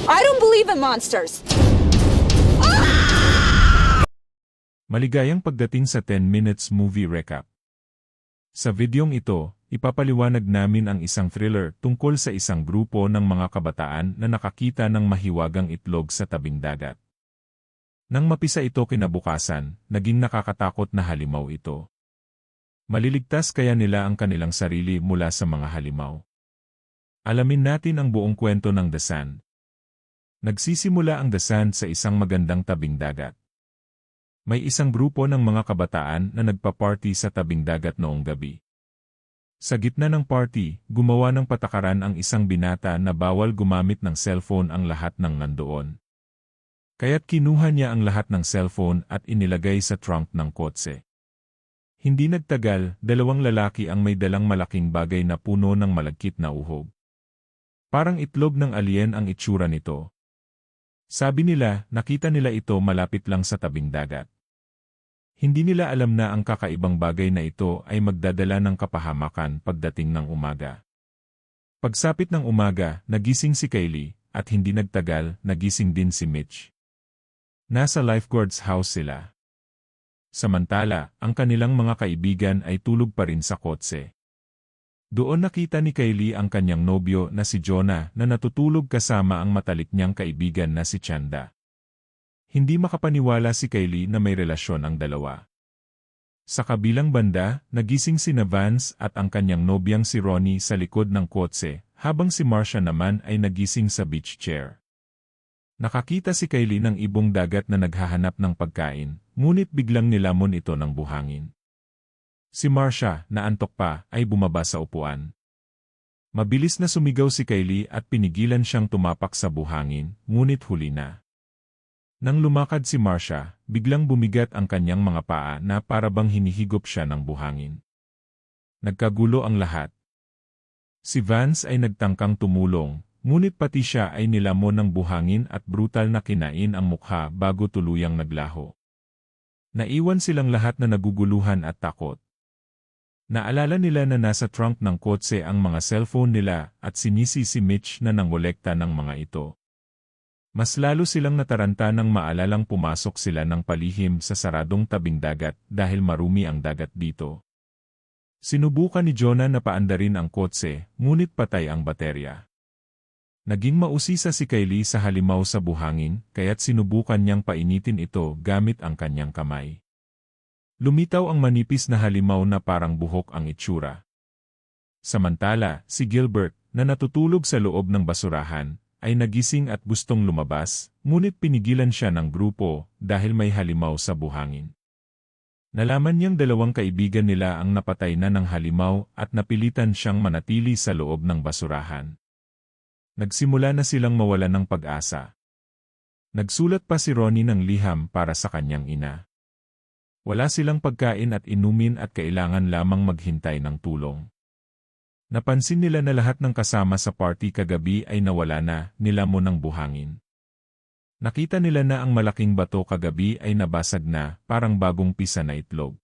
I don't believe in monsters. Maligayang pagdating sa 10 Minutes Movie Recap. Sa videong ito, ipapaliwanag namin ang isang thriller tungkol sa isang grupo ng mga kabataan na nakakita ng mahiwagang itlog sa tabing dagat. Nang mapisa ito kinabukasan, naging nakakatakot na halimaw ito. Maliligtas kaya nila ang kanilang sarili mula sa mga halimaw? Alamin natin ang buong kwento ng The Sand. Nagsisimula ang The Sand sa isang magandang tabing dagat. May isang grupo ng mga kabataan na nagpa-party sa tabing dagat noong gabi. Sa gitna ng party, gumawa ng patakaran ang isang binata na bawal gumamit ng cellphone ang lahat ng nandoon. Kaya't kinuha niya ang lahat ng cellphone at inilagay sa trunk ng kotse. Hindi nagtagal, dalawang lalaki ang may dalang malaking bagay na puno ng malagkit na uhog. Parang itlog ng alien ang itsura nito. Sabi nila, nakita nila ito malapit lang sa tabing dagat. Hindi nila alam na ang kakaibang bagay na ito ay magdadala ng kapahamakan pagdating ng umaga. Pagsapit ng umaga, nagising si Kylie, at hindi nagtagal, nagising din si Mitch. Nasa lifeguard's house sila. Samantala, ang kanilang mga kaibigan ay tulog pa rin sa kotse. Doon nakita ni Kylie ang kanyang nobyo na si Jonah na natutulog kasama ang matalik niyang kaibigan na si Chanda. Hindi makapaniwala si Kylie na may relasyon ang dalawa. Sa kabilang banda, nagising si Vance at ang kanyang nobyang si Ronnie sa likod ng kotse, habang si Marcia naman ay nagising sa beach chair. Nakakita si Kylie ng ibong dagat na naghahanap ng pagkain, ngunit biglang nilamon ito ng buhangin. Si Marcia, na antok pa, ay bumaba sa upuan. Mabilis na sumigaw si Kylie at pinigilan siyang tumapak sa buhangin, ngunit huli na. Nang lumakad si Marcia, biglang bumigat ang kanyang mga paa na parabang hinihigop siya ng buhangin. Nagkagulo ang lahat. Si Vance ay nagtangkang tumulong, ngunit pati siya ay nilamon ng buhangin at brutal na kinain ang mukha bago tuluyang naglaho. Naiwan silang lahat na naguguluhan at takot. Naalala nila na nasa trunk ng kotse ang mga cellphone nila at sinisi si Mitch na nangolekta ng mga ito. Mas lalo silang nataranta nang maalalang pumasok sila ng palihim sa saradong tabing dagat dahil marumi ang dagat dito. Sinubukan ni Jonah na paandarin ang kotse, ngunit patay ang baterya. Naging mausisa si Kylie sa halimaw sa buhangin, kaya't sinubukan niyang painitin ito gamit ang kanyang kamay. Lumitaw ang manipis na halimaw na parang buhok ang itsura. Samantala, si Gilbert, na natutulog sa loob ng basurahan, ay nagising at gustong lumabas, ngunit pinigilan siya ng grupo dahil may halimaw sa buhangin. Nalaman niyang dalawang kaibigan nila ang napatay na ng halimaw at napilitan siyang manatili sa loob ng basurahan. Nagsimula na silang mawalan ng pag-asa. Nagsulat pa si Ronnie ng liham para sa kanyang ina. Wala silang pagkain at inumin at kailangan lamang maghintay ng tulong. Napansin nila na lahat ng kasama sa party kagabi ay nawala na, nilamon ng buhangin. Nakita nila na ang malaking bato kagabi ay nabasag na, parang bagong pisa na itlog.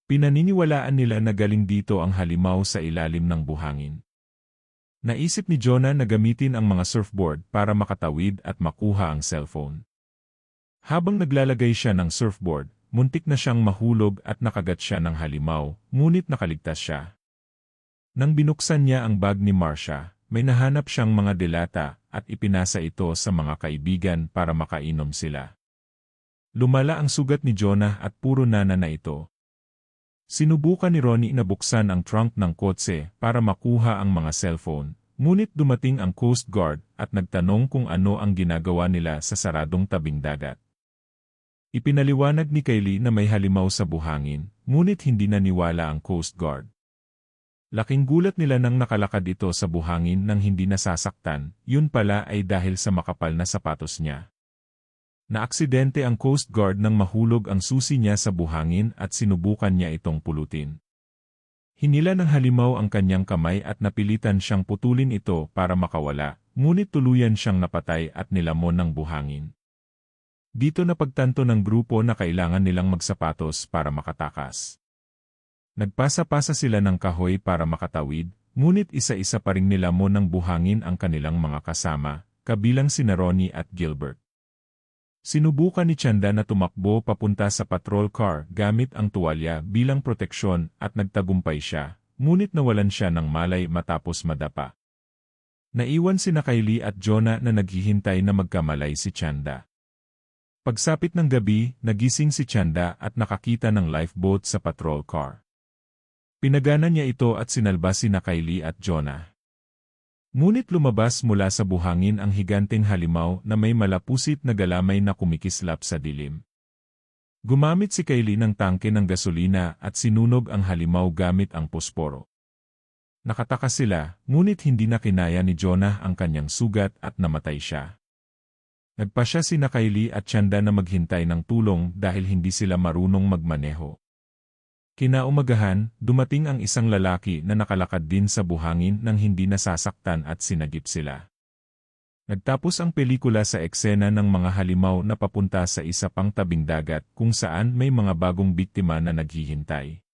Pinaniniwalaan nila na galing dito ang halimaw sa ilalim ng buhangin. Naisip ni Jonah na gamitin ang mga surfboard para makatawid at makuha ang cellphone. Habang naglalagay siya ng surfboard, muntik na siyang mahulog at nakagat siya ng halimaw, ngunit nakaligtas siya. Nang binuksan niya ang bag ni Marcia, may nahanap siyang mga delata at ipinasa ito sa mga kaibigan para makainom sila. Lumala ang sugat ni Jonah at puro nana na ito. Sinubukan ni Ronnie na buksan ang trunk ng kotse para makuha ang mga cellphone, ngunit dumating ang Coast Guard at nagtanong kung ano ang ginagawa nila sa saradong tabing dagat. Ipinaliwanag ni Kylie na may halimaw sa buhangin, ngunit hindi naniwala ang Coast Guard. Laking gulat nila nang nakalakad ito sa buhangin nang hindi nasasaktan, yun pala ay dahil sa makapal na sapatos niya. Naaksidente ang Coast Guard nang mahulog ang susi niya sa buhangin at sinubukan niya itong pulutin. Hinila ng halimaw ang kanyang kamay at napilitan siyang putulin ito para makawala, ngunit tuluyan siyang napatay at nilamon ng buhangin. Dito napagtanto ng grupo na kailangan nilang magsapatos para makatakas. Nagpasa-pasa sila ng kahoy para makatawid, ngunit isa-isa pa ring nilamon ng buhangin ang kanilang mga kasama, kabilang sina Ronnie at Gilbert. Sinubukan ni Chanda na tumakbo papunta sa patrol car gamit ang tuwalya bilang proteksyon at nagtagumpay siya, ngunit nawalan siya ng malay matapos madapa. Naiwan sina Kylie at Jonah na naghihintay na magkamalay si Chanda. Pagsapit ng gabi, nagising si Chanda at nakakita ng lifeboat sa patrol car. Pinagana niya ito at sinalba sina Kylie at Jonah. Ngunit lumabas mula sa buhangin ang higanteng halimaw na may malapusit na galamay na kumikislap sa dilim. Gumamit si Kylie ng tangke ng gasolina at sinunog ang halimaw gamit ang posporo. Nakataka sila, ngunit hindi na kinaya ni Jonah ang kanyang sugat at namatay siya. Nagpasya sina Kylie at Chanda na maghintay ng tulong dahil hindi sila marunong magmaneho. Kinaumagahan, dumating ang isang lalaki na nakalakad din sa buhangin nang hindi nasasaktan at sinagip sila. Nagtapos ang pelikula sa eksena ng mga halimaw na papunta sa isa pang tabing dagat kung saan may mga bagong biktima na naghihintay.